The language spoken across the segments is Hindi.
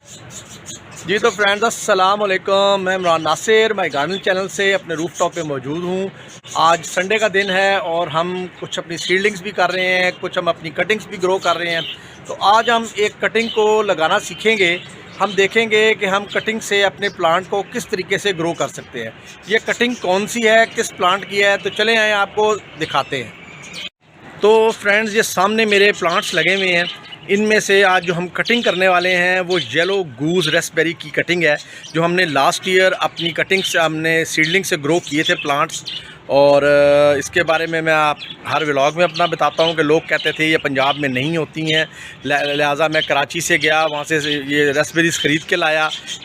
जी तो फ्रेंड्स अस्सलाम वालेकुम, मैं Imran Nasir my garden channel से अपने रूफ टॉप पर मौजूद हूँ। आज संडे का दिन है और हम कुछ अपनी सीडलिंग्स भी कर रहे हैं, कुछ हम अपनी कटिंग्स भी ग्रो कर रहे हैं। तो आज हम एक कटिंग को लगाना सीखेंगे। हम देखेंगे कि हम कटिंग से अपने प्लांट को किस तरीके से ग्रो कर सकते हैं। ये कटिंग कौन सी है, किस प्लांट की है, तो चलें आए आपको दिखाते हैं। तो फ्रेंड्स ये सामने मेरे प्लांट्स लगे हुए हैं। इनमें से आज जो हम कटिंग करने वाले हैं वो येलो गूज रेस्पबेरी की कटिंग है, जो हमने लास्ट ईयर अपनी कटिंग से हमने सीडलिंग से ग्रो किए थे प्लांट्स। और इसके बारे में मैं आप हर व्लॉग में अपना बताता हूँ कि लोग कहते थे ये पंजाब में नहीं होती हैं, लिहाजा मैं कराची से गया, वहाँ से ये रेस्पबेरीज ख़रीद के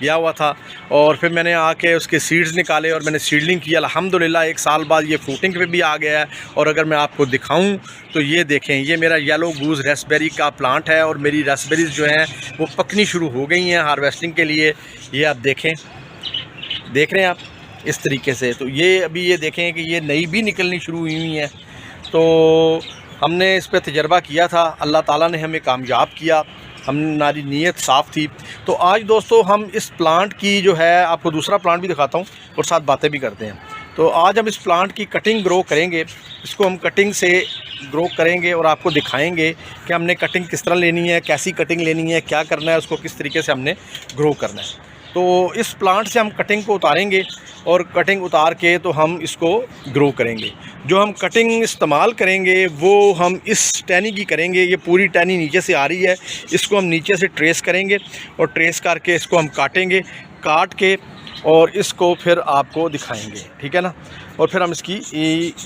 गया हुआ था। और फिर मैंने आके उसके सीड्स निकाले और मैंने सीडलिंग किया। अल्हम्दुलिल्लाह 1 साल बाद ये फ्रूटिंग पे भी आ गया है। और अगर मैं आपको दिखाऊं तो ये देखें, ये मेरा येलो गूज रेस्पबेरी का प्लांट है और मेरी रेस्पबेरीज़ जो हैं वो पकनी शुरू हो गई हैं हार्वेस्टिंग के लिए। ये आप देखें, देख रहे हैं आप इस तरीके से। तो ये अभी ये देखें कि ये नई भी निकलनी शुरू हुई हैं। तो हमने इस पर तजर्बा किया था, अल्लाह ताला ने हमें कामयाब किया, हमारी नीयत साफ़ थी। तो आज दोस्तों हम इस प्लांट की जो है, आपको दूसरा प्लांट भी दिखाता हूँ और साथ बातें भी करते हैं। तो आज हम इस प्लांट की कटिंग ग्रो करेंगे, इसको हम कटिंग से ग्रो करेंगे और आपको दिखाएंगे कि हमने कटिंग किस तरह लेनी है, कैसी कटिंग लेनी है, क्या करना है, उसको किस तरीके से हमने ग्रो करना है। तो इस प्लांट से हम कटिंग को उतारेंगे और कटिंग उतार के तो हम इसको ग्रो करेंगे। जो हम कटिंग इस्तेमाल करेंगे वो हम इस टहनी की करेंगे। ये पूरी टहनी नीचे से आ रही है, इसको हम नीचे से ट्रेस करेंगे और ट्रेस करके इसको हम काटेंगे, काट के और इसको फिर आपको दिखाएंगे, ठीक है ना। और फिर हम इसकी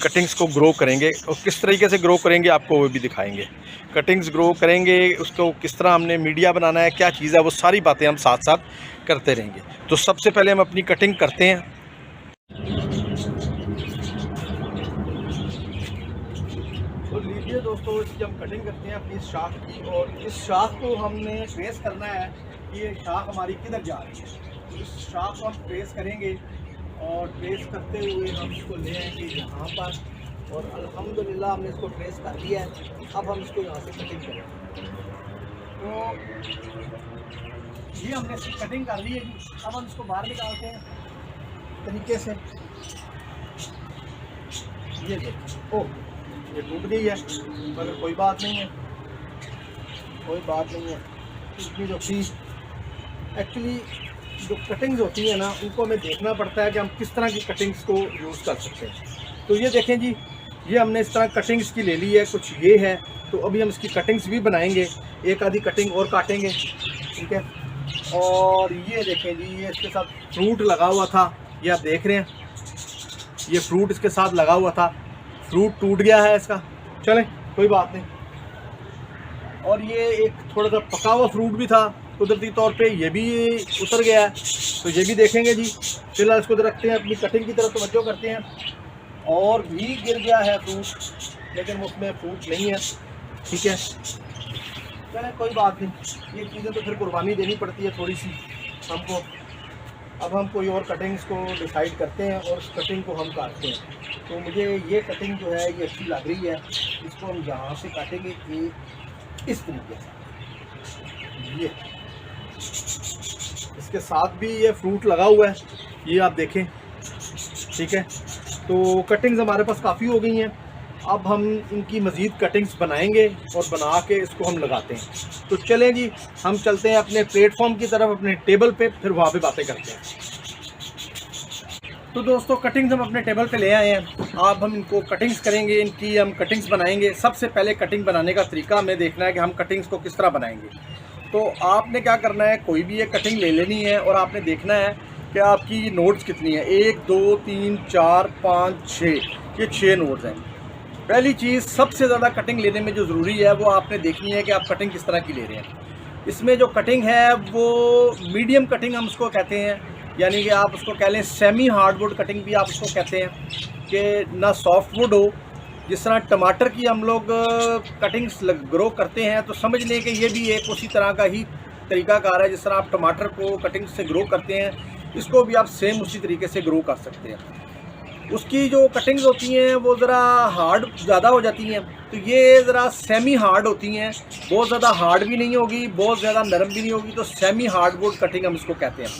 कटिंग्स को ग्रो करेंगे और किस तरीके से ग्रो करेंगे आपको वो भी दिखाएंगे। कटिंग्स ग्रो करेंगे, उसको किस तरह हमने मीडिया बनाना है, क्या चीज़ है, वो सारी बातें हम साथ साथ करते रहेंगे। तो सबसे पहले हम अपनी कटिंग करते हैं। तो लीजिए दोस्तों, इसकी हम कटिंग करते हैं अपनी शाख की, और इस शाख को हमने ट्रेस करना है कि ये शाख हमारी किधर जा रही है। तो इस शाख को हम ट्रेस करेंगे और ट्रेस करते हुए हम इसको ले आएंगे यहाँ पर। और अल्हम्दुलिल्लाह हमने इसको ट्रेस कर लिया है। अब हम इसको यहाँ से कटिंग करेंगे। तो ये हमने इसकी कटिंग कर ली है जी। अब हम इसको बाहर निकालते हैं तरीके से। ये देखो, ओह ये टूट गई है, मगर कोई बात नहीं है, कोई बात नहीं है। इसकी जो थी एक्चुअली जो कटिंग्स होती है ना, उनको हमें देखना पड़ता है कि हम किस तरह की कटिंग्स को यूज़ कर सकते हैं। तो ये देखें जी, ये हमने इस तरह कटिंग्स की ले ली है, कुछ ये है। तो अभी हम इसकी कटिंग्स भी बनाएंगे, एक आधी कटिंग और काटेंगे, ठीक है। और ये देखें जी, ये इसके साथ फ्रूट लगा हुआ था, ये आप देख रहे हैं, ये फ्रूट इसके साथ लगा हुआ था, फ्रूट टूट गया है इसका, चलें कोई बात नहीं। और ये एक थोड़ा सा पका हुआ फ्रूट भी था कुदरती तौर पे, ये भी उतर गया है, तो ये भी देखेंगे जी। फिलहाल इसको रखते हैं, अपनी कटिंग की तरफ तवज्जो करते हैं। और भी गिर गया है फ्रूट, लेकिन उसमें फ्रूट नहीं है, ठीक है, चलें कोई बात नहीं। ये चीज़ें तो फिर कुर्बानी देनी पड़ती है थोड़ी सी हमको। अब हम कोई और कटिंग्स को डिसाइड करते हैं और उस कटिंग को हम काटते हैं। तो मुझे ये कटिंग जो है ये अच्छी लग रही है, इसको हम यहाँ से काटेंगे कि इस तरीके से। ये इसके साथ भी ये फ्रूट लगा हुआ है, ये आप देखें, ठीक है। तो कटिंग्स हमारे पास काफ़ी हो गई हैं। अब हम इनकी मज़ीद कटिंग्स बनाएंगे और बना के इसको हम लगाते हैं। तो चलें जी, हम चलते हैं अपने प्लेटफॉर्म की तरफ, अपने टेबल पे, फिर वहाँ पे बातें करते हैं। तो दोस्तों कटिंग्स हम अपने टेबल पे ले आए हैं। अब हम इनको कटिंग्स करेंगे, इनकी हम कटिंग्स बनाएंगे। सबसे पहले कटिंग बनाने का तरीका हमें देखना है कि हम कटिंग्स को किस तरह बनाएंगे। तो आपने क्या करना है, कोई भी एक कटिंग ले लेनी है और आपने देखना है कि आपकी नोट्स कितनी है। 1 2 3 4 5 6, ये 6 नोट्स हैं। पहली चीज़, सबसे ज़्यादा कटिंग लेने में जो ज़रूरी है वो आपने देखनी है कि आप कटिंग किस तरह की ले रहे हैं। इसमें जो कटिंग है वो मीडियम कटिंग हम उसको कहते हैं, यानी कि आप उसको कह लें सेमी हार्डवुड कटिंग भी आप उसको कहते हैं, कि ना सॉफ्ट वुड हो। जिस तरह टमाटर की हम लोग कटिंग्स ग्रो करते हैं, तो समझ लें कि ये भी एक उसी तरह का ही तरीकाकार है। जिस तरह आप टमाटर को कटिंग से ग्रो करते हैं, इसको भी आप सेम उसी तरीके से ग्रो कर सकते हैं। उसकी जो कटिंग्स होती हैं वो ज़रा हार्ड ज़्यादा हो जाती हैं, तो ये ज़रा सेमी हार्ड होती हैं। बहुत ज़्यादा हार्ड भी नहीं होगी, बहुत ज़्यादा नरम भी नहीं होगी, तो सेमी हार्डवुड कटिंग हम इसको कहते हैं।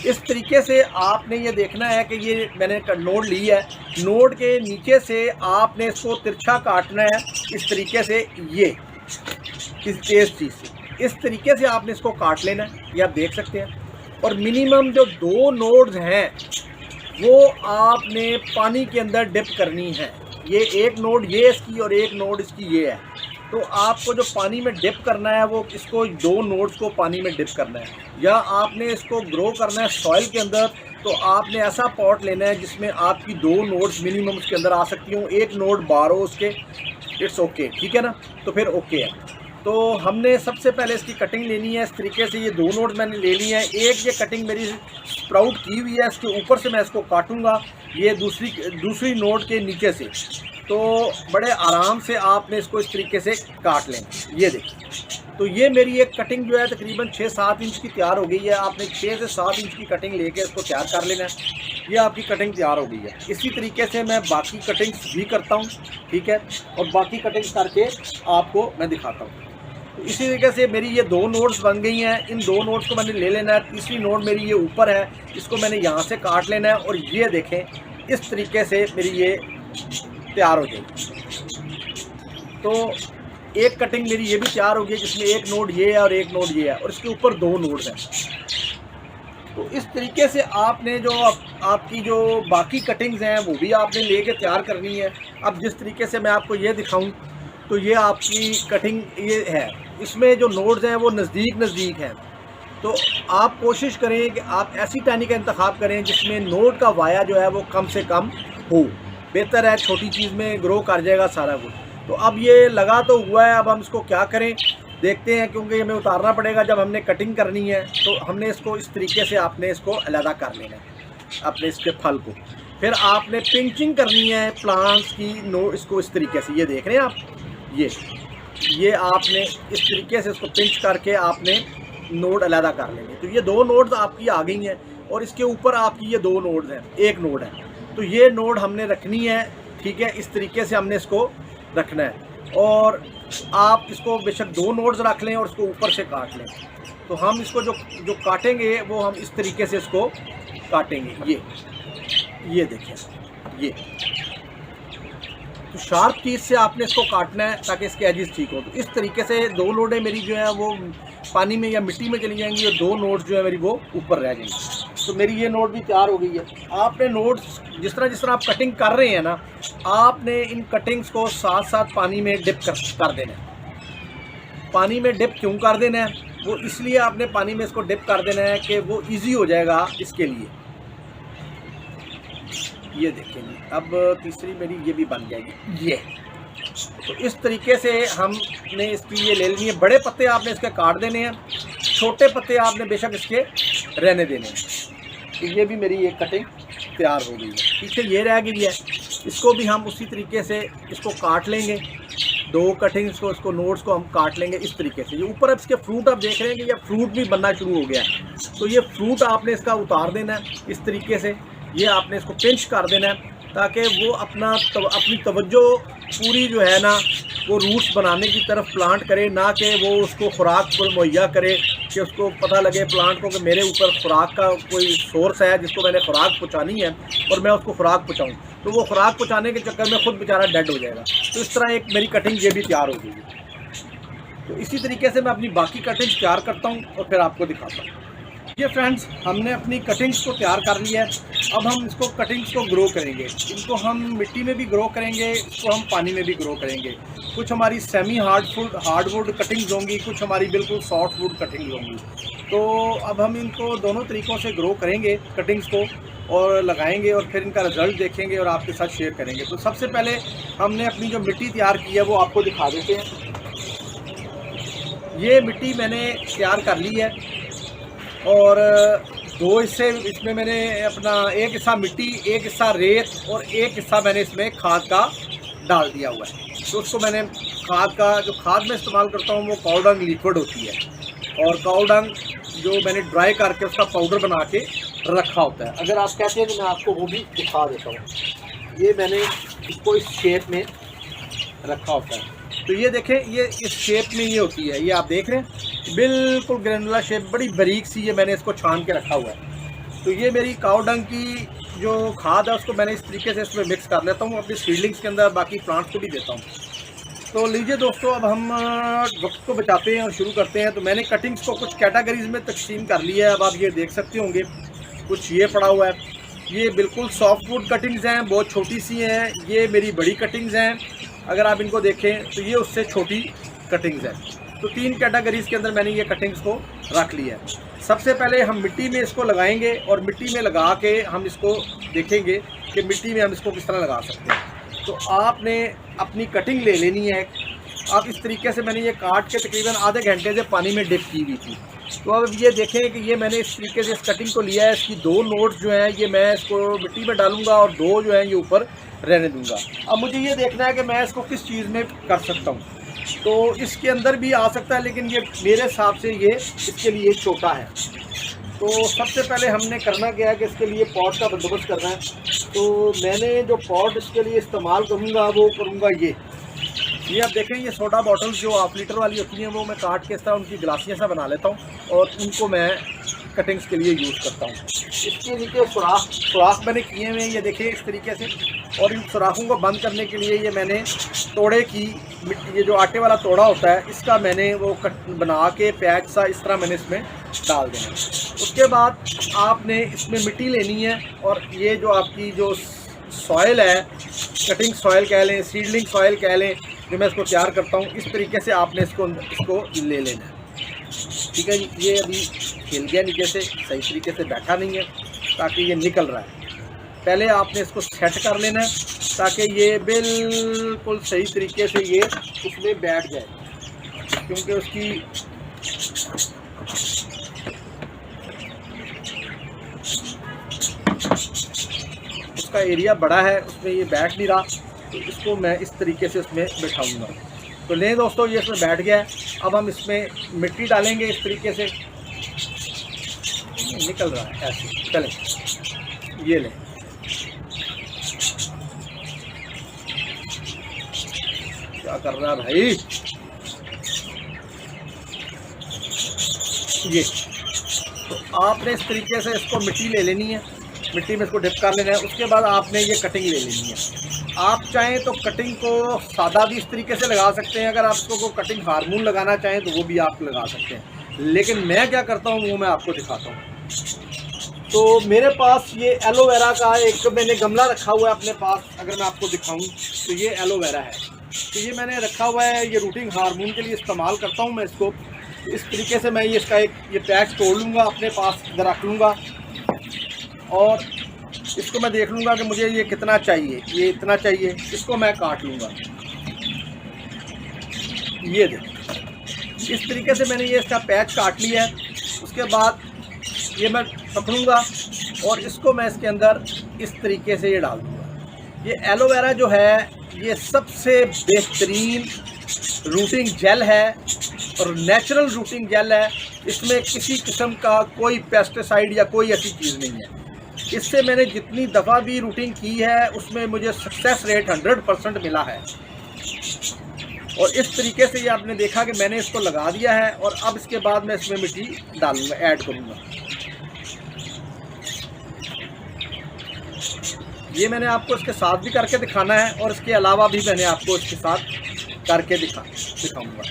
इस तरीके से आपने ये देखना है कि ये मैंने नोड ली है, नोड के नीचे से आपने इसको तिरछा काटना है इस तरीके से, ये इस चीज़ से इस तरीके से आपने इसको काट लेना है, ये आप देख सकते हैं। और मिनिमम जो 2 नोड्स हैं वो आपने पानी के अंदर डिप करनी है। ये एक नोड ये इसकी और एक नोड इसकी ये है, तो आपको जो पानी में डिप करना है वो इसको 2 नोड्स को पानी में डिप करना है। या आपने इसको ग्रो करना है सॉइल के अंदर, तो आपने ऐसा पॉट लेना है जिसमें आपकी 2 नोड्स मिनिमम उसके अंदर आ सकती हूँ। एक नोड बाहर हो उसके, इट्स ओके, ठीक है ना, तो फिर ओके है। तो हमने सबसे पहले इसकी कटिंग लेनी है इस तरीके से। ये 2 नोड मैंने ले लिए हैं, एक ये कटिंग मेरी स्प्राउट की हुई है, इसके ऊपर से मैं इसको काटूंगा, ये दूसरी नोड के नीचे से। तो बड़े आराम से आपने इसको इस तरीके से काट लेंगे, ये देखिए। तो ये मेरी एक कटिंग जो है तकरीबन 6-7 इंच की तैयार हो गई है। आपने 6 से 7 इंच की कटिंग लेके इसको तैयार कर लेना है। ये आपकी कटिंग तैयार हो गई है। इसी तरीके से मैं बाकी कटिंग्स भी करता हूँ, ठीक है, और बाकी कटिंग्स करके आपको मैं दिखाता हूँ। तो इसी तरीके से मेरी ये 2 नोड्स बन गई हैं। इन 2 नोड्स को मैंने ले लेना है। तीसरी नोड मेरी ये ऊपर है, इसको मैंने यहाँ से काट लेना है, और ये देखें इस तरीके से मेरी ये तैयार हो जाएगी। तो एक कटिंग मेरी ये भी तैयार हो गई जिसमें एक नोड ये है और एक नोड ये है, और इसके ऊपर 2 नोड्स हैं। तो इस तरीके से आपने जो आपकी जो बाकी कटिंग्स हैं वो भी आपने लेके तैयार करनी है। अब जिस तरीके से मैं आपको ये दिखाऊं, तो ये आपकी कटिंग ये है, इसमें जो नोड्स हैं वो नज़दीक हैं। तो आप कोशिश करें कि आप ऐसी टहनी का इंतखाब करें जिसमें नोड का वाया जो है वो कम से कम हो, बेहतर है। छोटी चीज़ में ग्रो कर जाएगा सारा कुछ। तो अब ये लगा तो हुआ है, अब हम इसको क्या करें देखते हैं, क्योंकि हमें उतारना पड़ेगा जब हमने कटिंग करनी है। तो हमने इसको इस तरीके से आपने इसको अलग कर लेना है अपने इसके फल को। फिर आपने पिंचिंग करनी है प्लांट्स की, इसको इस तरीके से, ये देख रहे हैं आप, ये आपने इस तरीके से इसको पिंच करके आपने नोड अलग कर लेंगे। तो ये 2 नोड्स आपकी आ गई हैं, और इसके ऊपर आपकी ये 2 नोड्स हैं, एक नोड है। तो ये नोड हमने रखनी है, ठीक है, इस तरीके से हमने इसको रखना है। और आप इसको बेशक 2 नोड्स रख लें और इसको ऊपर से काट लें। तो हम इसको जो काटेंगे वो हम इस तरीके से इसको काटेंगे, ये देखिए, ये तो शार्प चीज़ से आपने इसको काटना है ताकि इसके एजेस ठीक हो। तो इस तरीके से 2 नोडें मेरी जो है वो पानी में या मिट्टी में चली जाएंगी, और 2 नोड्स जो है मेरी वो ऊपर रह जाएंगी। तो मेरी ये नोड भी तैयार हो गई है। आपने नोड्स जिस तरह आप कटिंग कर रहे हैं ना, आपने इन कटिंग्स को साथ साथ पानी में डिप कर देना है। पानी में डिप क्यों कर देना है? वो इसलिए आपने पानी में इसको डिप कर देना है कि वो ईजी हो जाएगा इसके लिए। ये देखेंगे, अब तीसरी मेरी ये भी बन जाएगी, ये। तो इस तरीके से हमने इसकी ये ले लेनी है। बड़े पत्ते आपने इसके काट देने हैं, छोटे पत्ते आपने बेशक इसके रहने देने हैं। तो ये भी मेरी एक कटिंग तैयार हो गई है। पीछे ये रह गई है, इसको भी हम उसी तरीके से इसको काट लेंगे। 2 कटिंग्स को, इसको नोड्स को हम काट लेंगे इस तरीके से। ये ऊपर अब इसके फ्रूट आप देख रहे हैं कि ये फ्रूट भी बनना शुरू हो गया है। तो ये फ्रूट आपने इसका उतार देना है इस तरीके से। ये आपने इसको पिंच कर देना है ताकि वो अपनी तवज्जो पूरी जो है ना वो रूट्स बनाने की तरफ प्लांट करे, ना कि वो उसको खुराक को मुहैया करे, कि उसको पता लगे प्लांट को कि मेरे ऊपर खुराक का कोई सोर्स है जिसको मैंने खुराक पहुँचानी है और मैं उसको खुराक पहुँचाऊँ। तो वो खुराक पहुँचाने के चक्कर में खुद बेचारा डेड हो जाएगा। तो इस तरह एक मेरी कटिंग ये भी तैयार हो गई है। तो इसी तरीके से मैं अपनी बाकी कटिंग तैयार करता हूँ और फिर आपको दिखाता हूँ। ये फ्रेंड्स, हमने अपनी कटिंग्स को तैयार कर लिया है। अब हम इसको कटिंग्स को ग्रो करेंगे। इनको हम मिट्टी में भी ग्रो करेंगे, इसको हम पानी में भी ग्रो करेंगे। कुछ हमारी सेमी हार्डवुड कटिंग्स होंगी, कुछ हमारी बिल्कुल सॉफ्ट वुड कटिंग्स होंगी। तो अब हम इनको दोनों तरीक़ों से ग्रो करेंगे कटिंग्स को, और लगाएंगे, और फिर इनका रिज़ल्ट देखेंगे और आपके साथ शेयर करेंगे। तो सबसे पहले हमने अपनी जो मिट्टी तैयार की है वो आपको दिखा देते हैं। ये मिट्टी मैंने तैयार कर ली है, और 2 हिस्से इसमें मैंने अपना, एक हिस्सा मिट्टी, एक हिस्सा रेत, और एक हिस्सा मैंने इसमें खाद का डाल दिया हुआ है। तो उसको मैंने जो खाद में इस्तेमाल करता हूँ वो काऊ डंग लिक्विड होती है, और काऊ डंग जो मैंने ड्राई करके उसका पाउडर बना के रखा होता है। अगर आप कहते हैं तो मैं आपको वो भी दिखा देता हूँ। ये मैंने इसको इस शेप में रखा होता है। तो ये देखें, ये इस शेप में ये होती है, ये आप देख रहे हैं बिल्कुल ग्रैनुलर शेप, बड़ी बारीक सी ये मैंने इसको छान के रखा हुआ है। तो ये मेरी काऊ डंग की जो खाद है उसको मैंने इस तरीके से इसमें मिक्स कर लेता हूँ अपनी सीडलिंग्स के अंदर, बाकी प्लांट्स को भी देता हूँ। तो लीजिए दोस्तों, अब हम वक्त को बचाते हैं और शुरू करते हैं। तो मैंने कटिंग्स को कुछ कैटेगरीज में तकसीम कर लिया है। अब आप ये देख सकते होंगे, कुछ ये पड़ा हुआ है, ये बिल्कुल सॉफ्टवुड कटिंग्स हैं, बहुत छोटी सी हैं। ये मेरी बड़ी कटिंग्स हैं, अगर आप इनको देखें तो ये उससे छोटी कटिंग्स हैं। तो 3 कैटेगरीज के अंदर मैंने ये कटिंग्स को रख लिया है। सबसे पहले हम मिट्टी में इसको लगाएंगे और मिट्टी में लगा के हम इसको देखेंगे कि मिट्टी में हम इसको किस तरह लगा सकते हैं। तो आपने अपनी कटिंग ले लेनी है। आप इस तरीके से, मैंने ये काट के तकरीबन आधे घंटे से पानी में डिप की हुई थी। तो अब ये देखें कि ये मैंने इस तरीके से इस कटिंग को लिया है। इसकी 2 नोट्स जो हैं ये मैं इसको मिट्टी में डालूंगा और 2 जो हैं ये ऊपर रहने दूंगा। अब मुझे ये देखना है कि मैं इसको किस चीज़ में कर सकता हूँ। तो इसके अंदर भी आ सकता है, लेकिन ये मेरे हिसाब से ये इसके लिए छोटा है। तो सबसे पहले हमने करना क्या है कि इसके लिए पॉट का बंदोबस्त करना है। तो मैंने जो पॉट इसके लिए इस्तेमाल करूँगा वो करूँगा ये आप देखें, ये सोडा बॉटल्स जो 1/2 लीटर वाली होती हैं वो मैं काट के इस तरह उनकी गिलासियाँ सा बना लेता हूँ और उनको मैं कटिंग्स के लिए यूज़ करता हूँ। इसके नीचे सुराख मैंने किए हुए हैं, ये देखिए इस तरीके से। और इन सुराखों को बंद करने के लिए ये मैंने तोड़े की मिट्टी, ये जो आटे वाला तोड़ा होता है, इसका मैंने वो कट बना के पैच सा इस तरह मैंने इसमें डाल देना। उसके बाद आपने इसमें मिट्टी लेनी है और ये जो आपकी जो सॉइल है, कटिंग सॉइल कह लें, सीडलिंग सॉइल कह लें, जो मैं इसको तैयार करता हूँ, इस तरीके से आपने इसको ले लेना है। ठीक है जी, ये अभी हिल गया नीचे से, सही तरीके से बैठा नहीं है ताकि ये निकल रहा है। पहले आपने इसको सेट कर लेना है ताकि ये बिल्कुल सही तरीके से ये उसमें बैठ जाए, क्योंकि उसका एरिया बड़ा है, उसमें ये बैठ नहीं रहा। तो इसको मैं इस तरीके से उसमें बैठाऊंगा। तो लें दोस्तों, ये इसमें बैठ गया है। अब हम इसमें मिट्टी डालेंगे इस तरीके से, निकल रहा है ऐसे। चलें, ये लें, क्या कर रहा है भाई ये। तो आपने इस तरीके से इसको मिट्टी ले लेनी है, मिट्टी में इसको डिप कर लेना है। उसके बाद आपने ये कटिंग ले लेनी है। आप चाहें तो कटिंग को सादा भी इस तरीके से लगा सकते हैं, अगर आपको कटिंग हार्मोन लगाना चाहें तो वो भी आप लगा सकते हैं। लेकिन मैं क्या करता हूँ वो मैं आपको दिखाता हूँ। तो मेरे पास ये एलोवेरा का एक मैंने गमला रखा हुआ है अपने पास, अगर मैं आपको दिखाऊँ तो ये एलोवेरा है। तो ये मैंने रखा हुआ है, ये रूटिंग हार्मोन के लिए इस्तेमाल करता हूँ मैं इसको। इस तरीके से मैं ये इसका ये पैच तोड़ लूँगा, अपने पास रख लूँगा और इसको मैं देख लूँगा कि मुझे ये कितना चाहिए, ये इतना चाहिए, इसको मैं काट लूँगा। ये देखो, इस तरीके से मैंने ये इसका पैच काट लिया है। उसके बाद ये मैं पकड़ूँगा और इसको मैं इसके अंदर इस तरीके से ये डाल दूँगा। ये एलोवेरा जो है ये सबसे बेहतरीन रूटिंग जेल है और नेचुरल रूटिंग जेल है। इसमें किसी किस्म का कोई पेस्टिसाइड या कोई ऐसी चीज़ नहीं है। इससे मैंने जितनी दफ़ा भी रूटिंग की है उसमें मुझे सक्सेस रेट 100% मिला है। और इस तरीके से ये आपने देखा कि मैंने इसको लगा दिया है और अब इसके बाद मैं इसमें मिट्टी डालूंगा, ऐड करूंगा। ये मैंने आपको इसके साथ भी करके दिखाना है और इसके अलावा भी मैंने आपको इसके साथ करके दिखाऊंगा।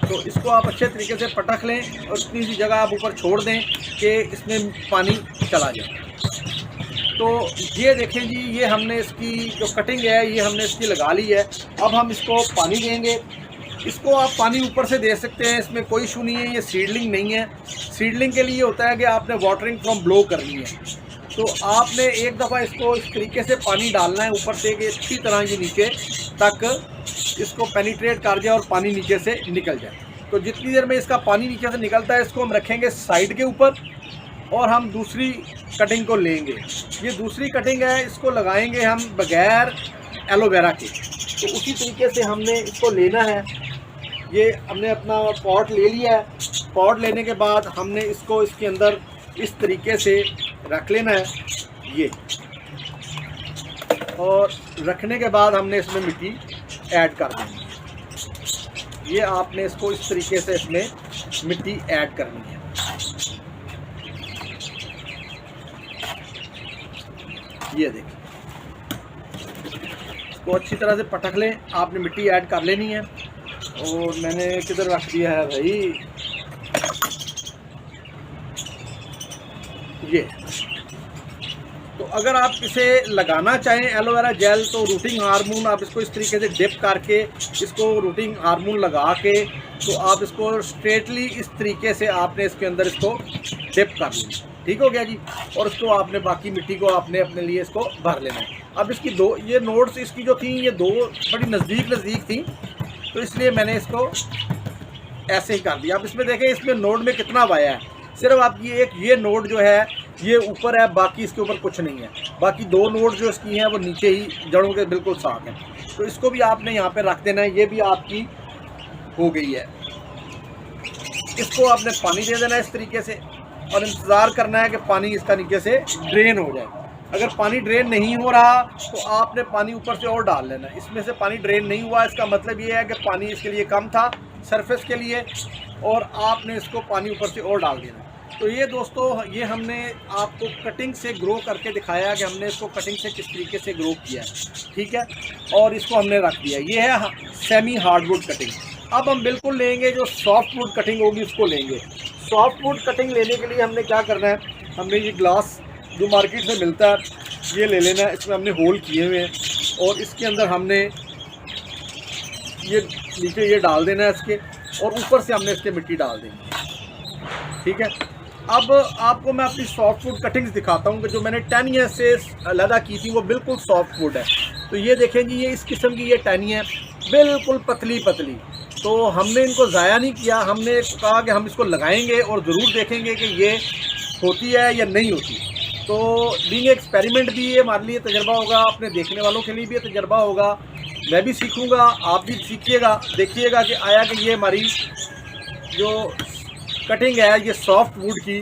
तो इसको आप अच्छे तरीके से पटक लें और इतनी सी जगह आप ऊपर छोड़ दें कि इसमें पानी चला जाए। तो ये देखें जी, ये हमने इसकी जो कटिंग है ये हमने इसकी लगा ली है। अब हम इसको पानी देंगे। इसको आप पानी ऊपर से दे सकते हैं, इसमें कोई इशू नहीं है। ये सीडलिंग नहीं है। सीडलिंग के लिए होता है कि आपने वाटरिंग फ्रॉम ब्लो करनी है। तो आपने एक दफ़ा इसको इस तरीके से पानी डालना है ऊपर से कि अच्छी तरह ये नीचे तक इसको पेनिट्रेट कर जाए और पानी नीचे से निकल जाए। तो जितनी देर में इसका पानी नीचे से निकलता है इसको हम रखेंगे साइड के ऊपर और हम दूसरी कटिंग को लेंगे। ये दूसरी कटिंग है, इसको लगाएंगे हम बगैर एलोवेरा के। तो उसी तरीके से हमने इसको लेना है। ये हमने अपना पॉट ले लिया है। पॉट लेने के बाद हमने इसको इसके अंदर इस तरीके से रख लेना है। ये और रखने के बाद हमने इसमें मिट्टी ऐड कर देनी है। ये आपने इसको इस तरीके से इसमें मिट्टी ऐड करनी है। ये देखिए, इसको अच्छी तरह से पटक लें। आपने मिट्टी ऐड कर लेनी है। और मैंने किधर रख दिया है भाई, ये। तो अगर आप इसे लगाना चाहें एलोवेरा जेल, तो रूटिंग हार्मोन आप इसको इस तरीके से डिप करके, इसको रूटिंग हार्मोन लगा के, तो आप इसको स्ट्रेटली इस तरीके से आपने इसके अंदर इसको डिप कर लेना। ठीक हो गया जी। और इसको आपने बाकी मिट्टी को आपने अपने लिए इसको भर लेना है। अब इसकी दो ये नोड्स इसकी जो थी, ये दो बड़ी नज़दीक थी, तो इसलिए मैंने इसको ऐसे ही कर दिया। अब इसमें देखें, इसमें नोड में कितना वाया है। सिर्फ आपकी ये नोड जो है ये ऊपर है, बाकी इसके ऊपर कुछ नहीं है। बाकी दो नोड जो इसकी हैं वो नीचे ही जड़ों के बिल्कुल साथ हैं। तो इसको भी आपने यहाँ पे रख देना है। ये भी आपकी हो गई है। इसको आपने पानी दे देना है इस तरीके से, और इंतज़ार करना है कि पानी इसका नीचे से ड्रेन हो जाए। अगर पानी ड्रेन नहीं हो रहा तो आपने पानी ऊपर से और डाल लेना। इसमें से पानी ड्रेन नहीं हुआ, इसका मतलब ये है कि पानी इसके लिए कम था सरफेस के लिए, और आपने इसको पानी ऊपर से और डाल देना। तो ये दोस्तों, ये हमने आपको कटिंग से ग्रो करके दिखाया कि हमने इसको कटिंग से किस तरीके से ग्रो किया है। ठीक है, और इसको हमने रख दिया। ये है सेमी हार्डवुड कटिंग। अब हम बिल्कुल लेंगे जो सॉफ्ट वुड कटिंग होगी उसको लेंगे। सॉफ्ट वुड कटिंग लेने के लिए हमने क्या करना है, हमने ये ग्लास जो मार्केट से मिलता है ये ले लेना है। इसमें हमने होल किए हुए हैं, और इसके अंदर हमने ये नीचे ये डाल देना है इसके, और ऊपर से हमने इसके मिट्टी डाल देंगे। ठीक है, अब आपको मैं अपनी सॉफ्ट वुड कटिंग्स दिखाता हूँ कि जो मैंने टहनियाँ से अलहदा की थी वो बिल्कुल सॉफ्ट वुड है। तो ये देखें जी, ये इस किस्म की ये टहनियाँ बिल्कुल पतली पतली। तो हमने इनको ज़ाया नहीं किया, हमने कहा कि हम इसको लगाएंगे और ज़रूर देखेंगे कि ये होती है या नहीं होती। तो बीइंग एक्सपेरिमेंट भी ये हमारे लिए तजर्बा होगा, अपने देखने वालों के लिए भी तजर्बा होगा। मैं भी सीखूँगा, आप भी सीखिएगा, देखिएगा कि आया कि ये हमारी जो कटिंग है ये सॉफ्ट वुड की,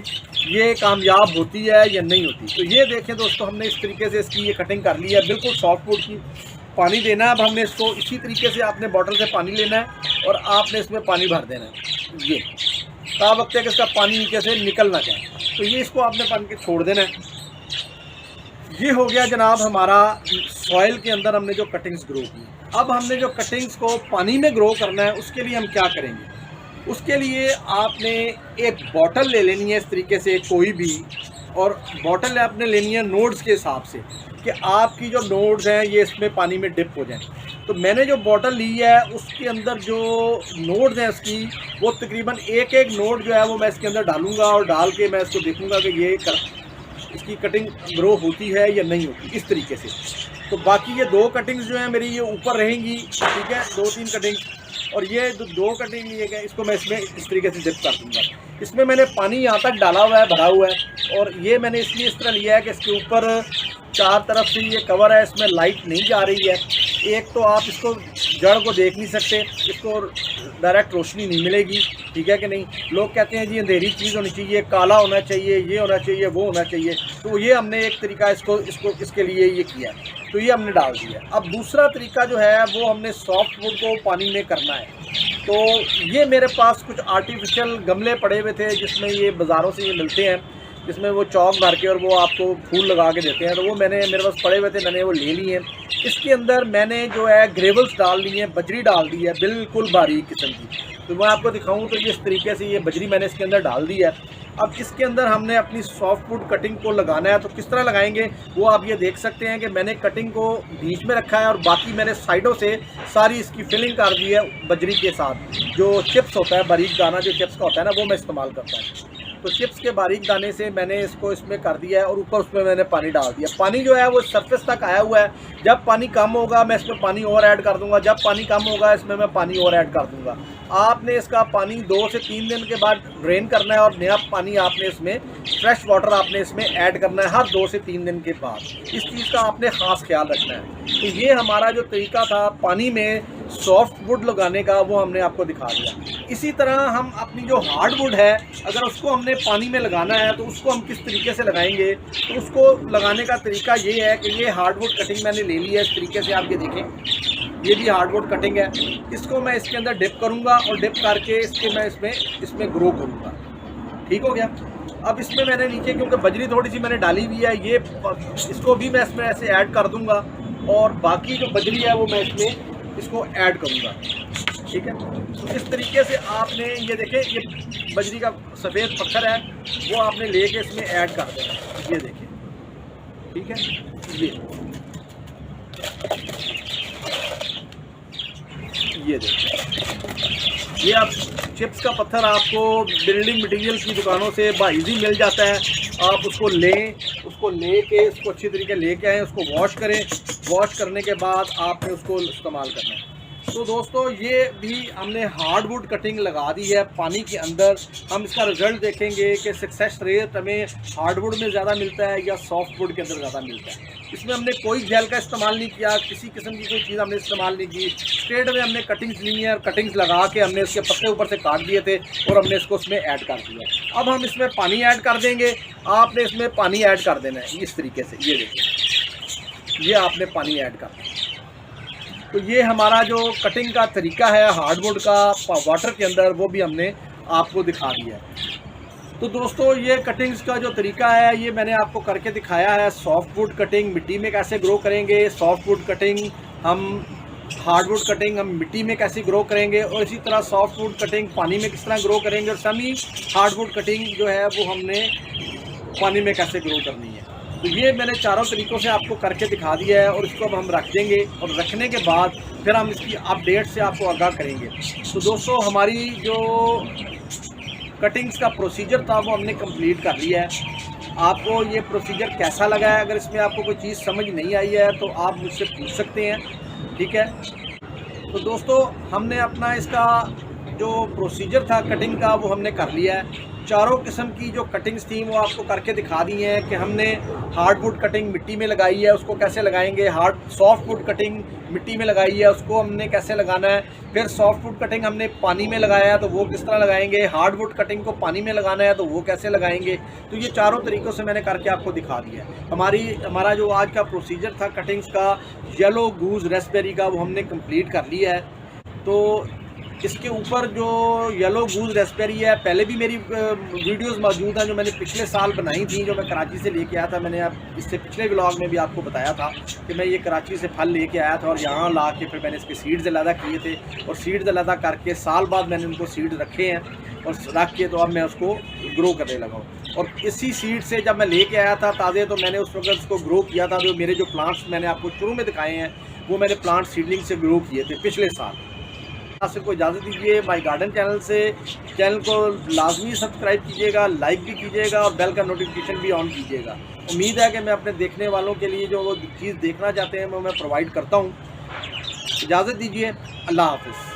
ये कामयाब होती है या नहीं होती। तो ये देखें दोस्तों, हमने इस तरीके से इसकी ये कटिंग कर ली है बिल्कुल सॉफ्ट वुड की। पानी देना है। अब हमने इसको इसी तरीके से आपने बॉटल से पानी लेना है और आपने इसमें पानी भर देना है। ये ता वक्त है कि इसका पानी नीचे से निकल ना जाए, तो ये इसको आपने पानी के छोड़ देना है। ये हो गया जनाब हमारा सॉइल के अंदर हमने जो कटिंग्स ग्रो की। अब हमने जो कटिंग्स को पानी में ग्रो करना है उसके लिए हम क्या करेंगे, उसके लिए आपने एक बॉटल ले लेनी है इस तरीके से कोई भी, और बॉटल आपने लेनी है नोड्स के हिसाब से कि आपकी जो नोड्स हैं ये इसमें पानी में डिप हो जाएं। तो मैंने जो बॉटल ली है उसके अंदर जो नोड्स हैं इसकी, वो तकरीबन एक एक नोड जो है वो मैं इसके अंदर डालूंगा, और डाल के मैं इसको देखूंगा कि ये इसकी कटिंग ग्रो होती है या नहीं होती, इस तरीके से। तो बाकी ये दो कटिंग्स जो हैं मेरी ये ऊपर रहेंगी, ठीक है, 2-3 कटिंग, और ये दो कटिंग लिए गए इसको मैं इसमें इस तरीके से डिप कर दूँगा। इसमें मैंने पानी यहाँ तक डाला हुआ है, भरा हुआ है, और ये मैंने इसलिए इस तरह लिया है कि इसके ऊपर चार तरफ से ये कवर है, इसमें लाइट नहीं जा रही है। एक तो आप इसको जड़ को देख नहीं सकते, इसको डायरेक्ट रोशनी नहीं मिलेगी, ठीक है कि नहीं। लोग कहते हैं जी अंधेरी चीज़ होनी चाहिए, काला होना चाहिए, ये होना चाहिए, वो होना चाहिए। तो ये हमने एक तरीका इसको इसके लिए ये किया, तो ये हमने डाल दिया। अब दूसरा तरीका जो है वो हमने सॉफ्ट वुड को पानी में करना है। तो ये मेरे पास कुछ आर्टिफिशियल गमले पड़े हुए थे जिसमें ये बाज़ारों से ये मिलते हैं, जिसमें वो चौक भर के और वो आपको फूल लगा के देते हैं। तो वो मेरे पास पड़े हुए थे, मैंने वो ले लिए हैं। इसके अंदर मैंने जो है ग्रेवल्स डाल ली है, बजरी डाल दी है बिल्कुल बारीक किस्म की। तो मैं आपको दिखाऊं तो इस तरीके से ये बजरी मैंने इसके अंदर डाल दी है। अब इसके अंदर हमने अपनी सॉफ्ट वुड कटिंग को लगाना है। तो किस तरह लगाएंगे वो आप ये देख सकते हैं कि मैंने कटिंग को बीच में रखा है और बाकी मैंने साइडों से सारी इसकी फिलिंग कर दी है बजरी के साथ। जो चिप्स होता है, बारीक दाना जो चिप्स का होता है ना, वो मैं इस्तेमाल करता हूँ। तो चिप्स के बारीक दाने से मैंने इसको इसमें कर दिया है, और ऊपर उसमें मैंने पानी डाल दिया। पानी जो है वो सरफेस तक आया हुआ है। जब पानी कम होगा मैं इसमें पानी और ऐड कर दूंगा, जब पानी कम होगा इसमें मैं पानी और ऐड कर दूंगा। आपने इसका पानी 2 से 3 दिन के बाद ड्रेन करना है, और नया पानी आपने इसमें फ्रेश वाटर आपने इसमें ऐड करना है हर 2 से 3 दिन के बाद। इस चीज़ का आपने ख़ास ख्याल रखना है। तो ये हमारा जो तरीका था पानी में सॉफ्ट वुड लगाने का, वो हमने आपको दिखा दिया। इसी तरह हम अपनी जो हार्डवुड है, अगर उसको हमने पानी में लगाना है तो उसको हम किस तरीके से लगाएंगे। तो उसको लगाने का तरीका ये है कि ये हार्डवुड कटिंग मैंने ले ली है इस तरीके से, आप ये देखें, ये भी हार्डवुड कटिंग है। इसको मैं इसके अंदर डिप करूँगा और डिप करके इसके मैं इसमें ग्रो करूँगा। ठीक हो गया। अब इसमें मैंने नीचे क्योंकि बजरी थोड़ी सी मैंने डाली हुई है, ये इसको भी मैं इसमें ऐसे ऐड कर दूँगा और बाकी जो बजरी है वो मैं इसमें इसको ऐड करूँगा। ठीक है। तो इस तरीके से आपने ये देखें, ये बजरी का सफ़ेद पत्थर है वो आपने लेके इसमें ऐड कर देना। ये देखें, ठीक है। ये देखें, ये आप चिप्स का पत्थर आपको बिल्डिंग मटेरियल की दुकानों से बाइजी मिल जाता है। आप उसको लें, उसको लेके इसको अच्छी तरीके लेके आएँ, उसको वॉश करें। वॉश करने के बाद आपने उसको इस्तेमाल करना है। तो दोस्तों ये भी हमने हार्डवुड कटिंग लगा दी है पानी के अंदर। हम इसका रिज़ल्ट देखेंगे कि सक्सेस रेट हमें हार्डवुड में ज़्यादा मिलता है या सॉफ्टवुड के अंदर ज़्यादा मिलता है। इसमें हमने कोई जेल का इस्तेमाल नहीं किया, किसी किस्म की कोई चीज़ हमने इस्तेमाल नहीं की। स्ट्रेट में हमने कटिंग्स ली हैं और कटिंग्स लगा के हमने उसके पत्ते ऊपर से काट दिए थे और हमने इसको उसमें ऐड कर दिया। अब हम इसमें पानी ऐड कर देंगे। आपने इसमें पानी ऐड कर देना है इस तरीके से। ये देखिए, ये आपने पानी ऐड कर दिया। तो ये हमारा जो कटिंग का तरीका है हार्डवुड का वाटर के अंदर, वो भी हमने आपको दिखा दिया है। तो दोस्तों ये कटिंग्स का जो तरीका है ये मैंने आपको करके दिखाया है। सॉफ्टवुड कटिंग मिट्टी में कैसे ग्रो करेंगे, सॉफ्टवुड कटिंग हम हार्डवुड कटिंग हम मिट्टी में कैसे ग्रो करेंगे, और इसी तरह सॉफ्टवुड कटिंग पानी में किस तरह ग्रो करेंगे, और सेमी हार्डवुड कटिंग जो है वो हमने पानी में कैसे ग्रो करनी है। तो ये मैंने चारों तरीक़ों से आपको करके दिखा दिया है और इसको अब हम रख देंगे और रखने के बाद फिर हम इसकी अपडेट से आपको आगाह करेंगे। तो दोस्तों हमारी जो कटिंग्स का प्रोसीजर था वो हमने कंप्लीट कर लिया है। आपको ये प्रोसीजर कैसा लगा है? अगर इसमें आपको कोई चीज़ समझ नहीं आई है तो आप मुझसे पूछ सकते हैं। ठीक है। तो दोस्तों हमने अपना इसका जो प्रोसीजर था कटिंग का वो हमने कर लिया है। चारों किस्म की जो कटिंग्स थी वो आपको करके दिखा दी हैं कि हमने हार्डवुड कटिंग मिट्टी में लगाई है, उसको कैसे लगाएंगे। सॉफ्टवुड कटिंग मिट्टी में लगाई है, उसको हमने कैसे लगाना है। फिर सॉफ्टवुड कटिंग हमने पानी में लगाया है तो वो किस तरह लगाएंगे। हार्डवुड कटिंग को पानी में लगाना है तो वो कैसे लगाएंगे। तो ये चारों तरीक़ों से मैंने करके आपको दिखा दिया है। हमारा जो आज का प्रोसीजर था कटिंग्स का येलो गूज रेस्पबेरी का, वो हमने कंप्लीट कर लिया है। तो इसके ऊपर जो येलो गूज रेस्पबेरी है, पहले भी मेरी वीडियोस मौजूद हैं जो मैंने पिछले साल बनाई थी, जो मैं कराची से लेके आया था। मैंने अब इससे पिछले व्लॉग में भी आपको बताया था कि मैं ये कराची से फल लेके आया था और यहाँ ला के फिर मैंने इसके सीड्स अलहदा किए थे और सीड्स अलहदा करके साल बाद मैंने उनको सीड रखे हैं और रख के तो अब मैं उसको ग्रो करने लगा हूँ। और इसी सीड से जब मैं लेके आया था ताज़े, तो मैंने उस वक्त उसको ग्रो किया था। जो मेरे जो प्लांट्स मैंने आपको शुरू में दिखाए हैं वो मैंने प्लांट सीडलिंग से ग्रो किए थे पिछले साल। आपसे को इजाज़त दीजिए माय गार्डन चैनल से। चैनल को लाजमी सब्सक्राइब कीजिएगा, लाइक भी कीजिएगा और बेल का नोटिफिकेशन भी ऑन कीजिएगा। उम्मीद है कि मैं अपने देखने वालों के लिए जो वो चीज़ देखना चाहते हैं वो मैं प्रोवाइड करता हूँ। इजाज़त दीजिए, अल्लाह हाफ़िज़।